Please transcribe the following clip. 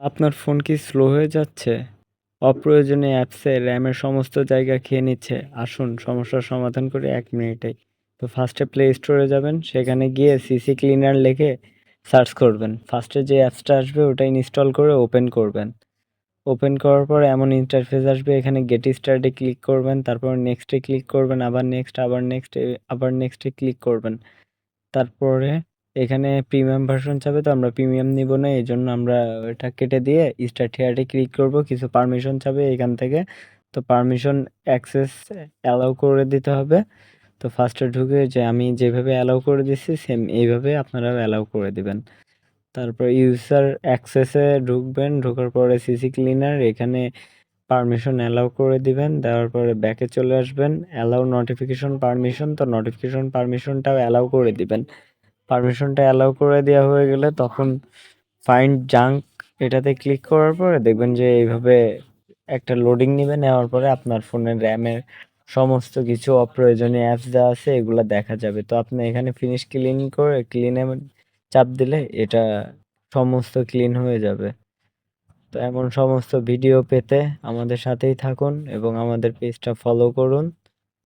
আপনার ফোন কি স্লো হয়ে যাচ্ছে? অপ্রয়োজনীয় অ্যাপসে র‍্যামের সমস্ত জায়গা খেয়ে নিচ্ছে। আসুন সমস্যার সমাধান করি ১ মিনিটেই। তো ফার্স্টে প্লে স্টোরে যাবেন, সেখানে গিয়ে সিসি ক্লিনার লিখে সার্চ করবেন। ফার্স্টে যে অ্যাপসটা আসবে ওটা ইনস্টল করে ওপেন করবেন। ওপেন করার পর এমন ইন্টারফেস আসবে, এখানে গেট স্টার্টে ক্লিক করবেন, তারপর নেক্সটে ক্লিক করবেন, আবার নেক্সট, আবার নেক্সট, আবার নেক্সটে ক্লিক করবেন। তারপরে এখানে প্রিমিয়াম ভার্সন চাবে, তো আমরা প্রিমিয়াম নিব না, এজন্য আমরা এটা কেটে দিয়ে স্টার্ট হেয়ারে ক্লিক করব। কিছু পারমিশন চাবে এখান থেকে, তো পারমিশন অ্যাক্সেস অ্যালাউ করে দিতে হবে। তো ফার্স্টে ঢুকে যে আমি যেভাবে অ্যালাউ করে দিচ্ছি সেম এইভাবে আপনারাও অ্যালাউ করে দিবেন। তারপর ইউজার অ্যাক্সেসে ঢুকবেন, ঢোকার পরে সিসি ক্লিনার এখানে পারমিশন অ্যালাউ করে দিবেন। দেওয়ার পরে ব্যাকে চলে আসবেন, অ্যালাউ নোটিফিকেশন পারমিশন, তো নোটিফিকেশন পারমিশনটাও অ্যালাউ করে দিবেন। পারমিশনটা অ্যালাউ করে দেওয়া হয়ে গেলে তখন ফাইন্ড জাঙ্ক এটাতে ক্লিক করার পরে দেখবেন যে এইভাবে একটা লোডিং নিবে। নেওয়ার পরে আপনার ফোনের র্যামের সমস্ত কিছু অপ্রয়োজনীয় অ্যাপস যা আছে এগুলো দেখা যাবে। তো আপনি এখানে ফিনিশ ক্লিন করে ক্লিনে চাপ দিলে এটা সমস্ত ক্লিন হয়ে যাবে। তো এমন সমস্ত ভিডিও পেতে আমাদের সাথেই থাকুন এবং আমাদের পেজটা ফলো করুন।